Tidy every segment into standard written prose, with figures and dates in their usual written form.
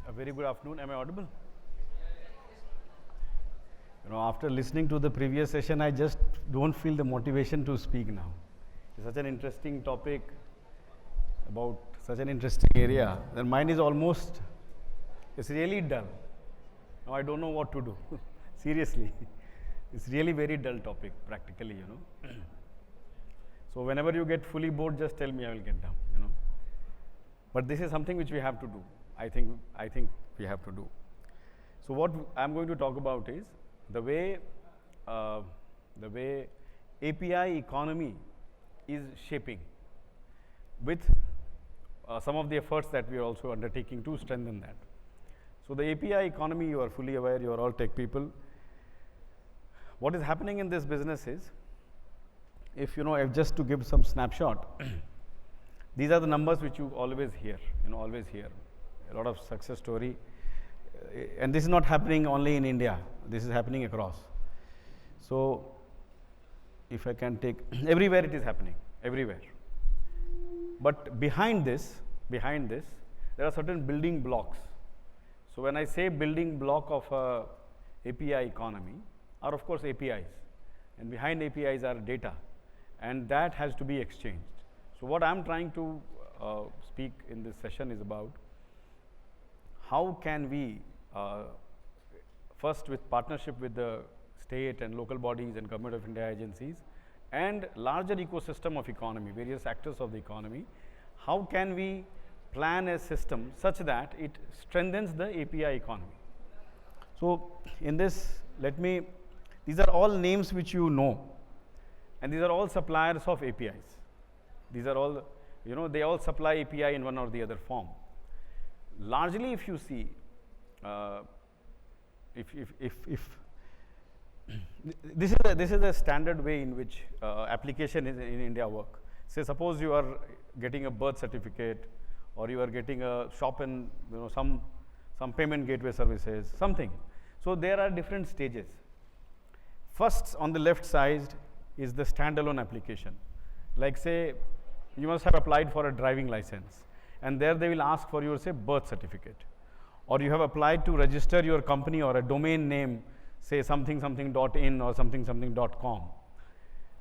A very good afternoon. Am I audible? After listening to the previous session, I just don't feel the motivation to speak now. It's such an interesting topic about such an interesting area. Then mine is almost, it's really dull. Now I don't know what to do. Seriously. It's really very dull topic, practically, So whenever you get fully bored, just tell me, I will get down, But this is something which we have to do. I think we have to do. So what I'm going to talk about is the way API economy is shaping with some of the efforts that we are also undertaking to strengthen that. So the API economy, you are fully aware, you are all tech people. What is happening in this business is, if just to give some snapshot, these are the numbers which you always hear, always hear. A lot of success story, and this is not happening only in India, this is happening across. So if I can take, everywhere it is happening, everywhere. But behind this, there are certain building blocks. So when I say building block of a API economy, are of course APIs, and behind APIs are data, and that has to be exchanged. So what I am trying to speak in this session is about how can we, first with partnership with the state and local bodies and Government of India agencies and larger ecosystem of economy, various actors of the economy, how can we plan a system such that it strengthens the API economy. So in this, these are all names which you know, and these are all suppliers of APIs. These are all, they all supply API in one or the other form. Largely, if you see, if this is a standard way in which application in India work. Say, suppose you are getting a birth certificate, or you are getting a shop in some payment gateway services, something. So there are different stages. First, on the left side is the standalone application. Like say, you must have applied for a driving license, and there they will ask for your, say, birth certificate, or you have applied to register your company or a domain name, say something.in or something.com.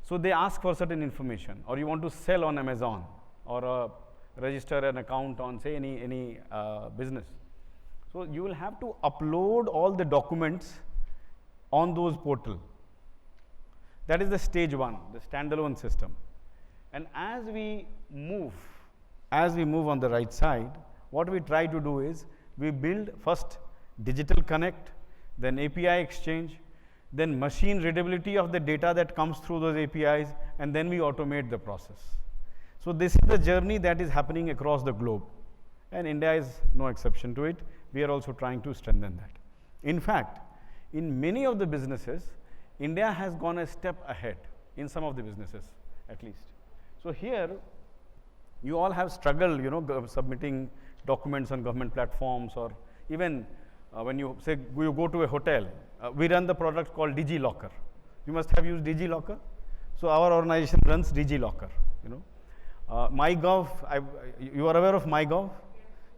So they ask for certain information, or you want to sell on Amazon, or register an account on, say, any business. So you will have to upload all the documents on those portal. That is the stage one, the standalone system. And as we move on the right side, what we try to do is we build first digital connect, then API exchange, then machine readability of the data that comes through those APIs, and then we automate the process. So this is the journey that is happening across the globe, and India is no exception to it. We are also trying to strengthen that. In fact, in many of the businesses, India has gone a step ahead, in some of the businesses at least. So here, you all have struggled, submitting documents on government platforms, or even when you say you go to a hotel, we run the product called DigiLocker. You must have used DigiLocker. So our organization runs DigiLocker. MyGov, you are aware of MyGov?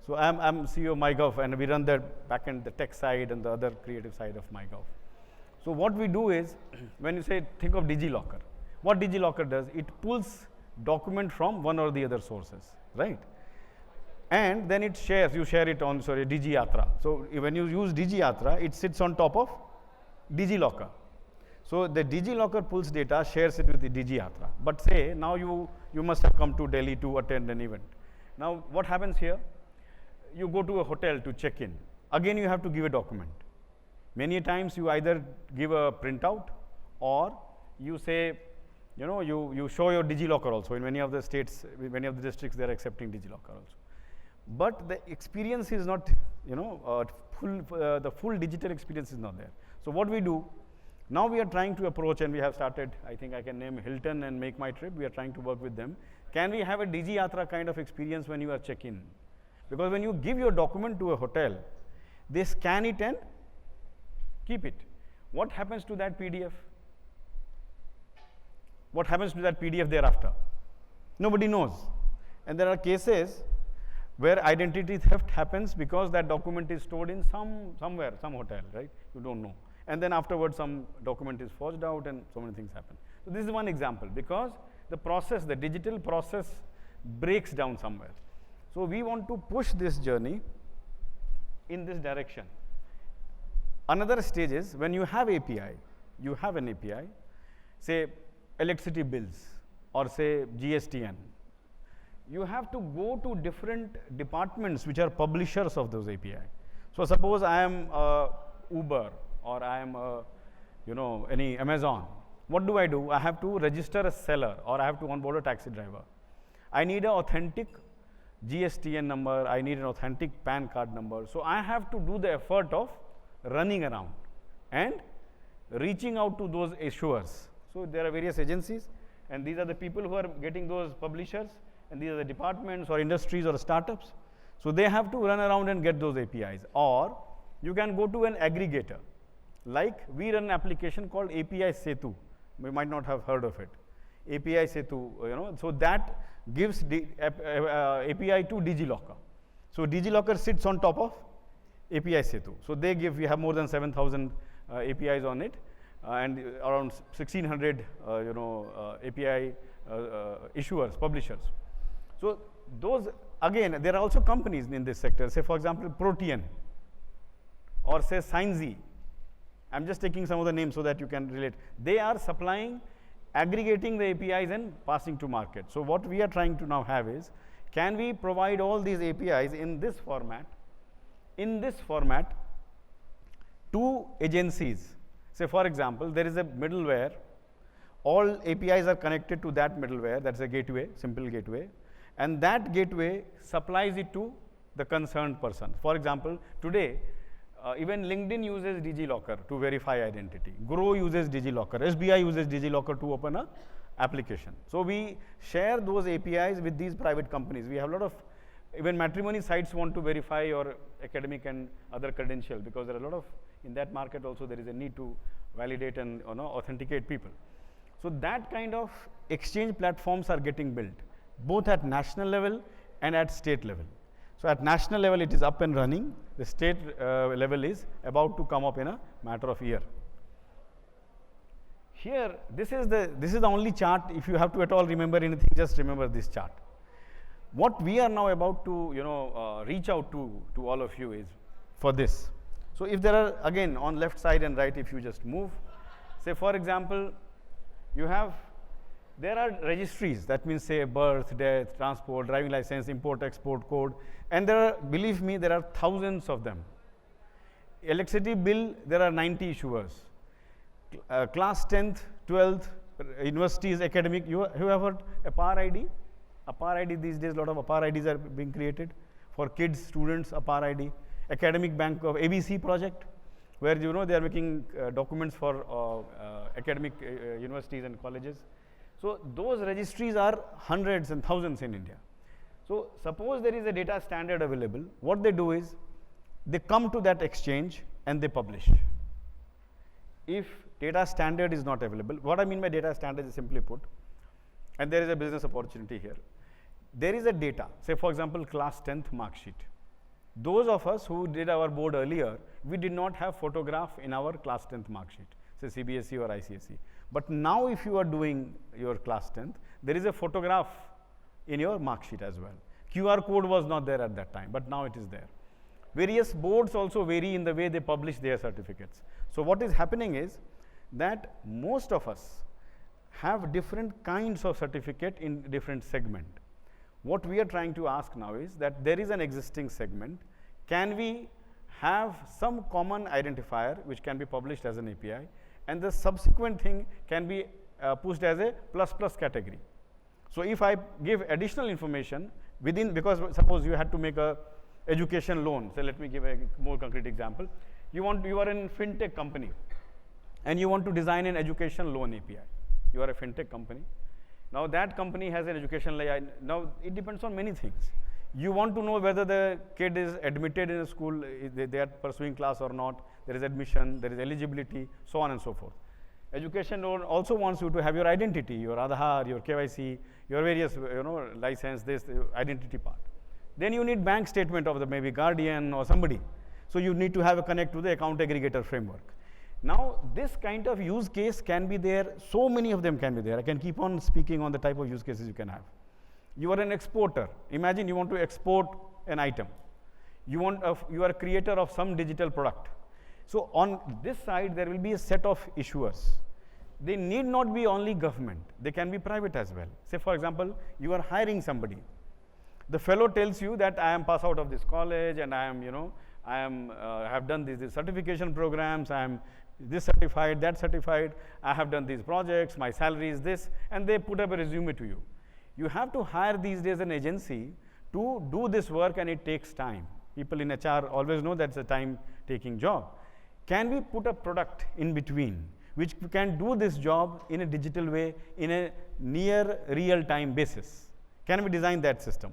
So I'm CEO of MyGov, and we run the backend, the tech side and the other creative side of MyGov. So what we do is, when you say think of DigiLocker, what DigiLocker does, it pulls document from one or the other sources, right? And then it shares, you share it on, DigiYatra. So when you use DigiYatra, it sits on top of DigiLocker. So the DigiLocker pulls data, shares it with the DigiYatra. But say, now you must have come to Delhi to attend an event. Now what happens here? You go to a hotel to check in. Again, you have to give a document. Many times you either give a printout, or you say, you show your DigiLocker also. In many of the states, many of the districts, they are accepting DigiLocker also. But the experience is not, the full digital experience is not there. So what we do, now we are trying to approach, and we have started, I think I can name Hilton and Make My Trip, we are trying to work with them. Can we have a DigiYatra kind of experience when you are check-in? Because when you give your document to a hotel, they scan it and keep it. What happens to that PDF? What happens to that PDF thereafter? Nobody knows. And there are cases where identity theft happens because that document is stored in somewhere, some hotel, right? You don't know. And then afterwards some document is forged out and so many things happen. So this is one example, because the process, the digital process breaks down somewhere. So we want to push this journey in this direction. Another stage is when you have API, you have an API, say electricity bills or say GSTN. You have to go to different departments which are publishers of those API. So suppose I am Uber or I am any Amazon. What do? I have to register a seller or I have to onboard a taxi driver. I need an authentic GSTN number, I need an authentic PAN card number. So I have to do the effort of running around and reaching out to those issuers. So there are various agencies, and these are the people who are getting those publishers, and these are the departments or industries or startups. So they have to run around and get those APIs. Or you can go to an aggregator. Like we run an application called API Setu. We might not have heard of it. API Setu, so that gives API to DigiLocker. So DigiLocker sits on top of API Setu. So they give, we have more than 7,000 APIs on it, and around 1,600 API issuers, publishers. So those, again, there are also companies in this sector, say for example Protean or say Scienzy. I'm just taking some of the names so that you can relate. They are supplying, aggregating the APIs and passing to market. So what we are trying to now have is, can we provide all these APIs in this format to agencies? Say for example, there is a middleware, all APIs are connected to that middleware, that's a gateway, simple gateway, and that gateway supplies it to the concerned person. For example, today, even LinkedIn uses DigiLocker to verify identity. Grow uses DigiLocker. SBI uses DigiLocker to open a application. So we share those APIs with these private companies. We have a lot of, even matrimony sites want to verify your academic and other credential, because there are a lot of, in that market also there is a need to validate and authenticate people. So that kind of exchange platforms are getting built, both at national level and at state level. So at national level it is up and running. The state level is about to come up in a matter of a year. Here, this is the only chart. If you have to at all remember anything, just remember this chart. What we are now about to reach out to all of you is for this. So if there are, again, on left side and right, if you just move, say for example, there are registries, that means say birth, death, transport, driving license, import, export code, and there are, believe me, there are thousands of them. Electricity bill, there are 90 issuers. Class 10th, 12th, universities, academic, you have heard APAR ID? APAR ID these days, a lot of APAR IDs are being created for kids, students, APAR ID. Academic Bank of ABC project, where they are making documents for academic universities and colleges. So those registries are hundreds and thousands in India. So suppose there is a data standard available, what they do is, they come to that exchange and they publish. If data standard is not available, what I mean by data standard is simply put, and there is a business opportunity here. There is a data, say for example, class 10th mark sheet. Those of us who did our board earlier, we did not have photograph in our class 10th mark sheet, say CBSE or ICSE. But now if you are doing your class 10th, there is a photograph in your mark sheet as well. QR code was not there at that time, but now it is there. Various boards also vary in the way they publish their certificates. So what is happening is that most of us have different kinds of certificate in different segment. What we are trying to ask now is that there is an existing segment. Can we have some common identifier which can be published as an API, and the subsequent thing can be pushed as a plus category. So if I give additional information within, because suppose you had to make a education loan, so let me give a more concrete example. You are in fintech company and you want to design an education loan API. You are a fintech company. Now that company has an education layer. Now it depends on many things. You want to know whether the kid is admitted in a school, they are pursuing class or not, there is admission, there is eligibility, so on and so forth. Education loan also wants you to have your identity, your Aadhaar, your KYC, your various license, this identity part. Then you need bank statement of the maybe guardian or somebody. So you need to have a connect to the account aggregator framework. Now, this kind of use case can be there. So many of them can be there. I can keep on speaking on the type of use cases you can have. You are an exporter. Imagine you want to export an item. You are a creator of some digital product. So on this side, there will be a set of issuers. They need not be only government. They can be private as well. Say, for example, you are hiring somebody. The fellow tells you that I am pass out of this college and I am, have done these certification programs. I am this certified, that certified. I have done these projects. My salary is this, and they put up a resume to you. You have to hire these days an agency to do this work, and it takes time. People in HR always know that's a time-taking job. Can we put a product in between which can do this job in a digital way in a near real-time basis? Can we design that system?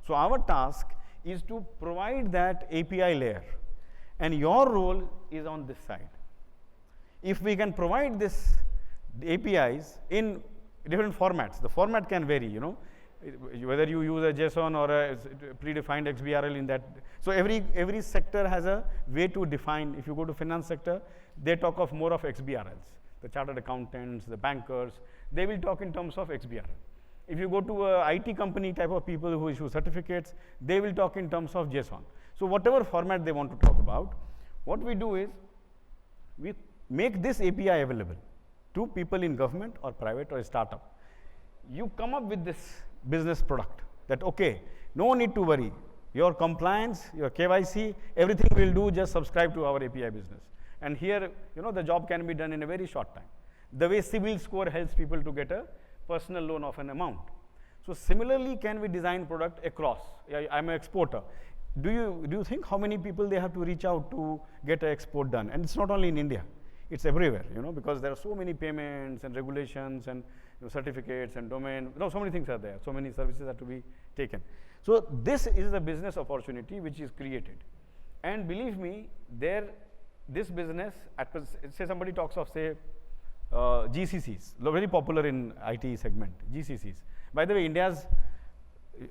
So our task is to provide that API layer, and your role is on this side. If we can provide this APIs in different formats, the format can vary, whether you use a JSON or a predefined XBRL in that. So every sector has a way to define. If you go to finance sector, they talk of more of XBRLs. The chartered accountants, the bankers, they will talk in terms of XBRL. If you go to a IT company type of people who issue certificates, they will talk in terms of JSON. So whatever format they want to talk about, what we do is we make this API available to people in government or private or a startup. You come up with this business product that, okay, no need to worry. Your compliance, your KYC, everything we'll do, just subscribe to our API business. And here, the job can be done in a very short time. The way CIBIL score helps people to get a personal loan of an amount. So similarly, can we design product across? I'm an exporter. Do you think how many people they have to reach out to get an export done? And it's not only in India. It's everywhere, because there are so many payments and regulations and certificates and domain. So many things are there. So many services have to be taken. So this is the business opportunity which is created. And believe me, this business, say somebody talks of, say, GCCs, very popular in IT segment, GCCs. By the way,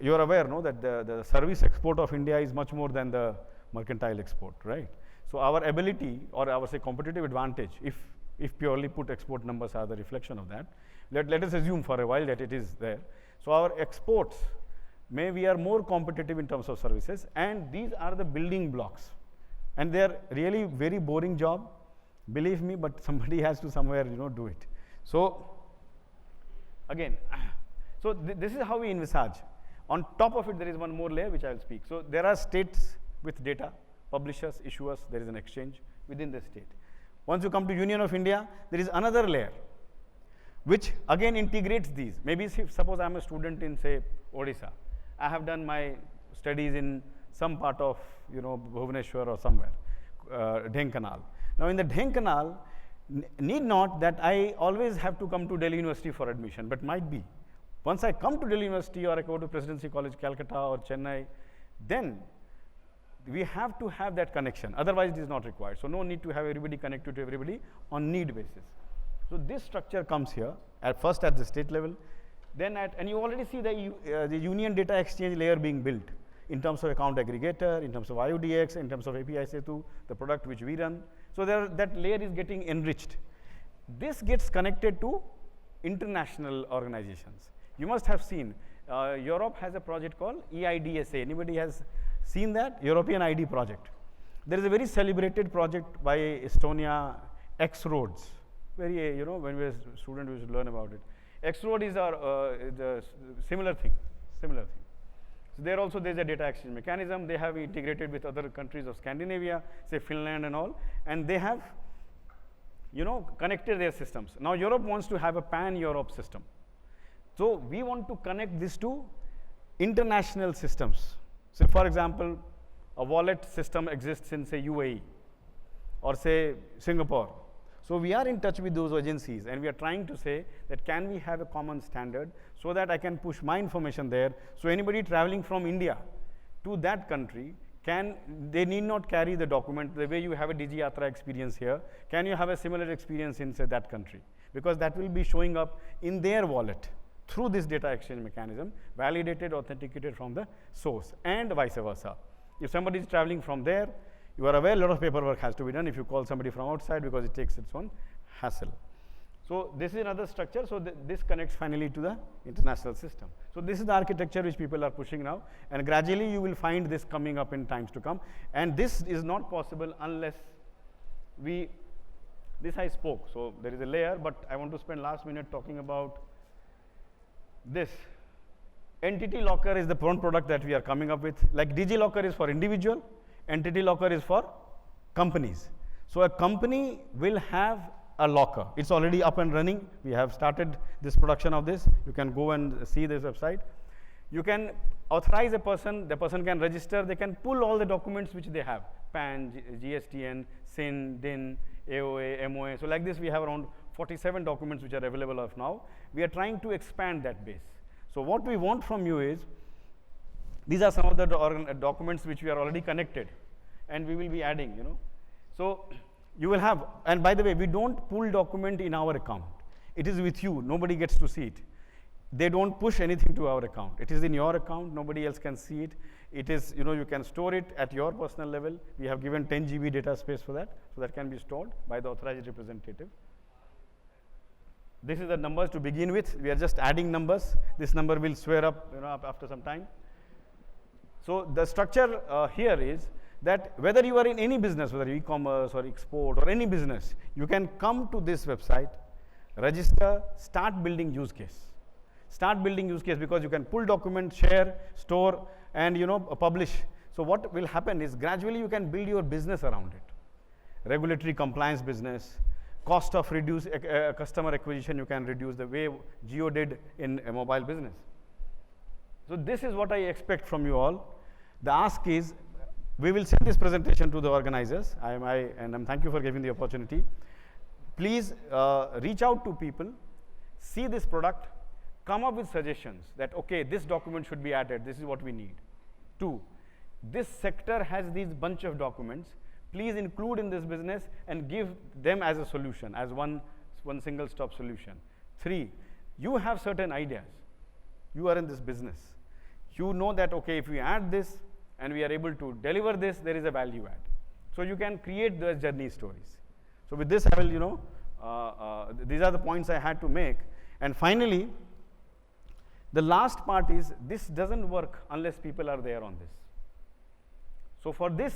you're aware, that the service export of India is much more than the mercantile export, right? So our ability or our, say, competitive advantage, if purely put export numbers are the reflection of that, let us assume for a while that it is there. So our exports, we are more competitive in terms of services, and these are the building blocks. And they are really very boring job, believe me, but somebody has to somewhere, do it. So again, this is how we envisage. On top of it, there is one more layer which I will speak. So there are states with data, publishers, issuers, there is an exchange within the state. Once you come to Union of India, there is another layer which again integrates these. Maybe suppose I am a student in, say, Odisha. I have done my studies in some part of, Bhubaneswar or somewhere, Dhenkanal. Now in the Dhenkanal, need not that I always have to come to Delhi University for admission, but might be. Once I come to Delhi University or I go to Presidency College, Calcutta or Chennai, then we have to have that connection. Otherwise, it is not required. So no need to have everybody connected to everybody on need basis. So this structure comes here, first at the state level, then and you already see the Union Data Exchange layer being built in terms of account aggregator, in terms of IODX, in terms of API Setu, the product which we run. So that layer is getting enriched. This gets connected to international organizations. You must have seen, Europe has a project called EIDSA. Anybody has seen that? European ID project. There is a very celebrated project by Estonia, X-Roads. Very, when we were a student, we should learn about it. X-Road is the similar thing. So there also there's a data exchange mechanism. They have integrated with other countries of Scandinavia, say Finland and all, and they have, connected their systems. Now Europe wants to have a pan-Europe system. So we want to connect this to international systems. So for example, a wallet system exists in, say, UAE or, say, Singapore. So we are in touch with those agencies, and we are trying to say that can we have a common standard so that I can push my information there. So anybody traveling from India to that country, they need not carry the document the way you have a DigiYatra experience here. Can you have a similar experience in, say, that country? Because that will be showing up in their wallet. through this data exchange mechanism, validated, authenticated from the source, and vice versa. If somebody is traveling from there, you are aware a lot of paperwork has to be done if you call somebody from outside, because it takes its own hassle. So this is another structure. So this connects finally to the international system. So this is the architecture which people are pushing now, and gradually you will find this coming up in times to come. And this is not possible unless this I spoke. So there is a layer, but I want to spend last minute talking about this. Entity locker is the one product that we are coming up with. Like DigiLocker is for individual, Entity locker is for companies. So a company will have a locker. It's already up and running. We have started this production of this. You can go and see this website. You can authorize a person, the person can register, they can pull all the documents which they have, PAN, GSTN, SIN, DIN, AOA, MOA. So like this we have around 47 documents which are available of now. We are trying to expand that base. So what we want from you is, these are some of the documents which we are already connected, and we will be adding, you know. So you will have, and by the way, we don't pull document in our account. It is with you, nobody gets to see it. They don't push anything to our account. It is in your account, nobody else can see it. It is, you know, you can store it at your personal level. We have given 10 GB data space for that, so that can be stored by the authorized representative. This is the numbers to begin with. We are just adding numbers. This number will swear up, you know, after some time. So the structure here is that whether you are in any business, whether e-commerce or export or any business, you can come to this website, register, start building use case. Start building use case, because you can pull documents, share, store, and, you know, publish. So what will happen is gradually you can build your business around it. Regulatory compliance business, cost of reduce customer acquisition you can reduce the way Jio did in a mobile business. So this is what I expect from you all. The ask is, we will send this presentation to the organizers, and thank you for giving the opportunity. Please reach out to people, see this product, come up with suggestions that, okay, this document should be added, this is what we need. 2, this sector has these bunch of documents, please include in this business and give them as a solution, as one single stop solution. 3, you have certain ideas, you are in this business. You know that, okay, if we add this and we are able to deliver this, there is a value add. So you can create those journey stories. So with this I will, you know, these are the points I had to make. And finally, the last part is, this doesn't work unless people are there on this. So for this,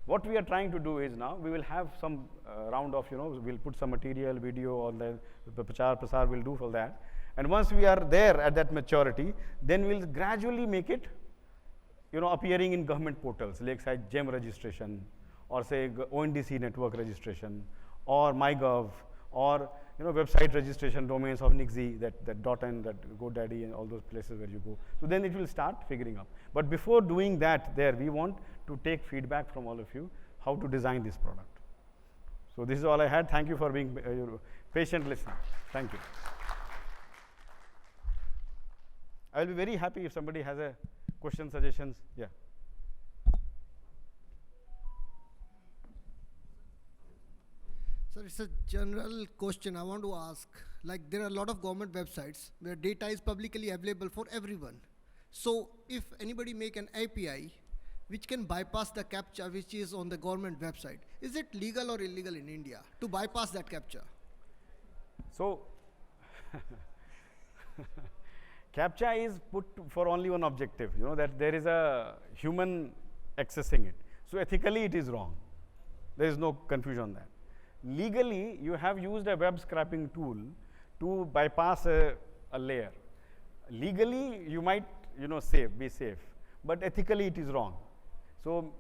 what we are trying to do is, now we will have some round of, you know, we'll put some material, video, all the prasar will do for that. And once we are there at that maturity, then we'll gradually make it, you know, appearing in government portals, like say GEM registration, or say ONDC network registration, or MyGov, or, you know, website registration domains of NeGD, that .in, that GoDaddy, and all those places where you go. So then it will start figuring out. But before doing that, we want to take feedback from all of you, how to design this product. So this is all I had. Thank you for being patient listener. Thank you. I will be very happy if somebody has a question, suggestions. Yeah. Sir, it's a general question I want to ask. Like, there are a lot of government websites where data is publicly available for everyone. So if anybody make an API which can bypass the CAPTCHA which is on the government website, is it legal or illegal in India to bypass that CAPTCHA? So CAPTCHA is put for only one objective, you know, that there is a human accessing it. So ethically it is wrong. There is no confusion on that. Legally, you have used a web scraping tool to bypass a layer. Legally, you might, you know, be safe, but ethically it is wrong. So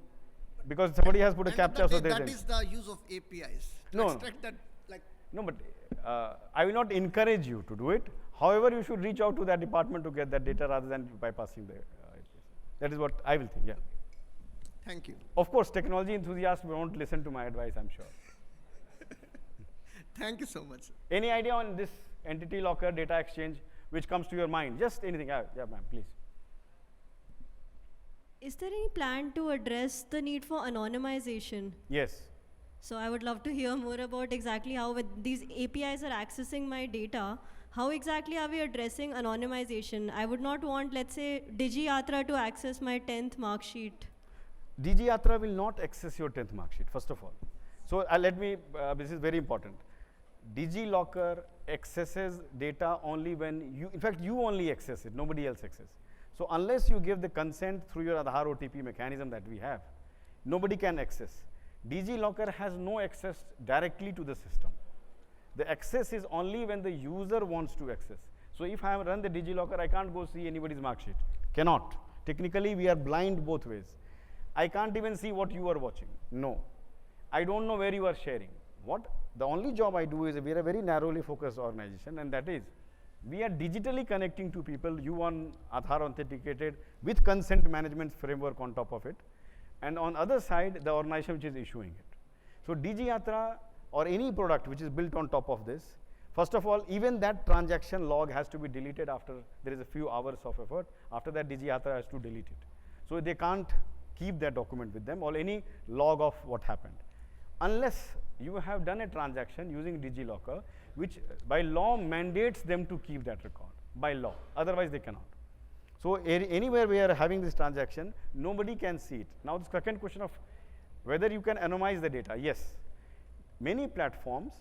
because somebody has put a CAPTCHA, so that is the use of APIs to no, extract that, like. No, but I will not encourage you to do it. However, you should reach out to that department to get that data rather than bypassing the APIs. That is what I will think. Yeah. Thank you. Of course, technology enthusiasts won't listen to my advice, I'm sure. Thank you so much. Any idea on this entity locker, data exchange, which comes to your mind? Just anything. Yeah, ma'am, please. Is there any plan to address the need for anonymization? Yes. So I would love to hear more about exactly how with these APIs are accessing my data. How exactly are we addressing anonymization? I would not want, let's say, DigiYatra to access my 10th mark sheet. DigiYatra will not access your 10th mark sheet, first of all. So this is very important. DigiLocker accesses data only when you, in fact, you only access it, nobody else accesses. So unless you give the consent through your Aadhaar OTP mechanism that we have, nobody can access. DigiLocker has no access directly to the system. The access is only when the user wants to access. So if I run the DigiLocker, I can't go see anybody's mark sheet. Cannot. Technically, we are blind both ways. I can't even see what you are watching. No. I don't know where you are sharing. What? The only job I do is we are a very narrowly focused organization, and that is we are digitally connecting to people, you on Aadhaar authenticated with consent management framework on top of it, and on other side, the organization which is issuing it. So DigiYatra or any product which is built on top of this, first of all, even that transaction log has to be deleted after there is a few hours of effort. After that, DigiYatra has to delete it. So they can't keep that document with them or any log of what happened. Unless you have done a transaction using DigiLocker, which by law mandates them to keep that record, by law. Otherwise, they cannot. So anywhere we are having this transaction, nobody can see it. Now, the second question of whether you can anonymize the data. Yes. Many platforms,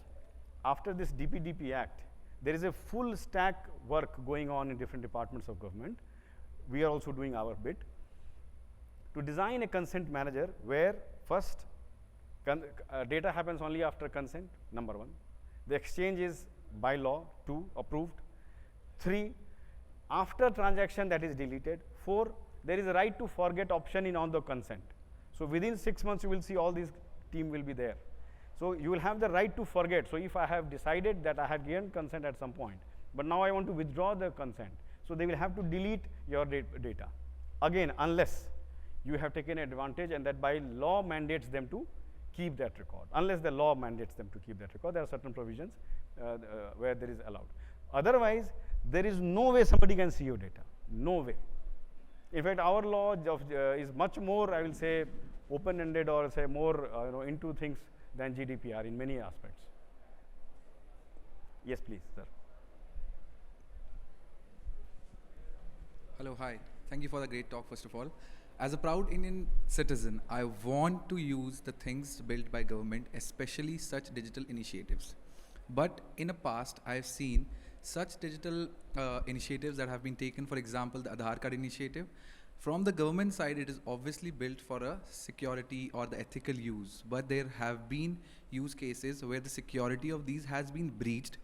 after this DPDP Act, there is a full stack work going on in different departments of government. We are also doing our bit to design a consent manager where first data happens only after consent, number one. The exchange is by law, 2, approved. 3, after transaction that is deleted. 4, there is a right to forget option in on the consent. So within 6 months, you will see all these team will be there. So you will have the right to forget. So if I have decided that I had given consent at some point, but now I want to withdraw the consent, so they will have to delete your data. Again, unless you have taken advantage and that by law mandates them to keep that record. Unless the law mandates them to keep that record, there are certain provisions where there is allowed. Otherwise, there is no way somebody can see your data. No way. In fact, our law is much more, I will say, open-ended or say more into things than GDPR in many aspects. Yes, please, sir. Hello, hi. Thank you for the great talk, first of all. As a proud Indian citizen, I want to use the things built by government, especially such digital initiatives. But in the past, I have seen such digital initiatives that have been taken, for example, the Aadhaar card initiative. From the government side, it is obviously built for a security or the ethical use, but there have been use cases where the security of these has been breached,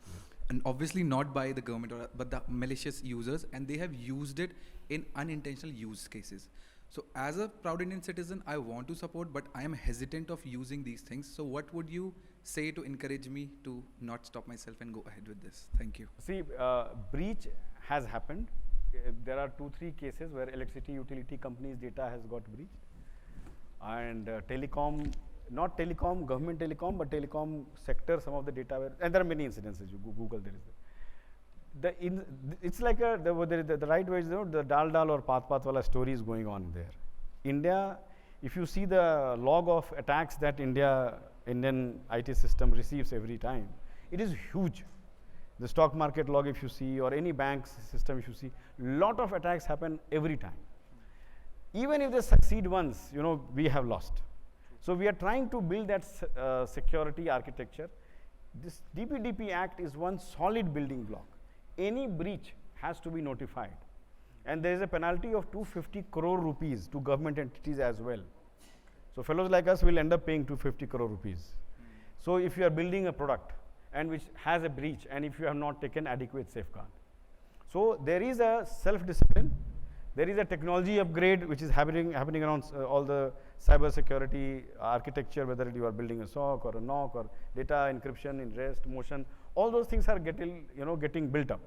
and obviously not by the government but the malicious users, and they have used it in unintentional use cases. So as a proud Indian citizen, I want to support, but I am hesitant of using these things. So what would you say to encourage me to not stop myself and go ahead with this? Thank you. See, breach has happened. There are 2-3 cases where electricity utility companies' data has got breached. And telecom, not telecom, government telecom, but telecom sector, some of the data were, and there are many incidences, you Google, there is it's like the right way is the dal or path wala story is going on there. India, if you see the log of attacks that Indian IT system receives every time, it is huge. The stock market log, if you see, or any bank's system, if you see, lot of attacks happen every time. Even if they succeed once, we have lost. So we are trying to build that security architecture. This DPDP Act is one solid building block. Any breach has to be notified. And there is a penalty of 250 crore rupees to government entities as well. So fellows like us will end up paying 250 crore rupees. So if you are building a product and which has a breach, and if you have not taken adequate safeguard. So there is a self-discipline. There is a technology upgrade which is happening around all the cyber security architecture, whether you are building a SOC or a NOC or data encryption in REST, motion, all those things are getting built up.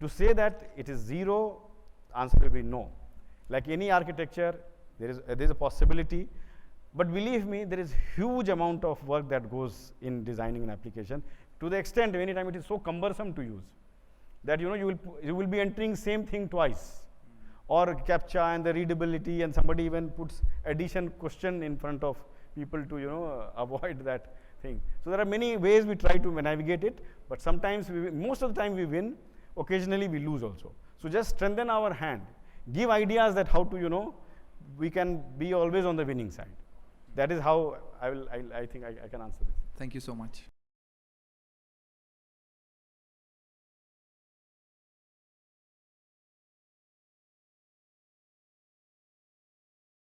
To say that it is zero, answer will be no. Like any architecture, there is a possibility, but believe me, there is huge amount of work that goes in designing an application, to the extent many times it is so cumbersome to use that you will be entering same thing twice. Or CAPTCHA and the readability, and somebody even puts addition question in front of people to, avoid that thing. So there are many ways we try to navigate it, but sometimes, most of the time we win, occasionally we lose also. So just strengthen our hand. Give ideas that how to, we can be always on the winning side. That is how I think I can answer this. Thank you so much.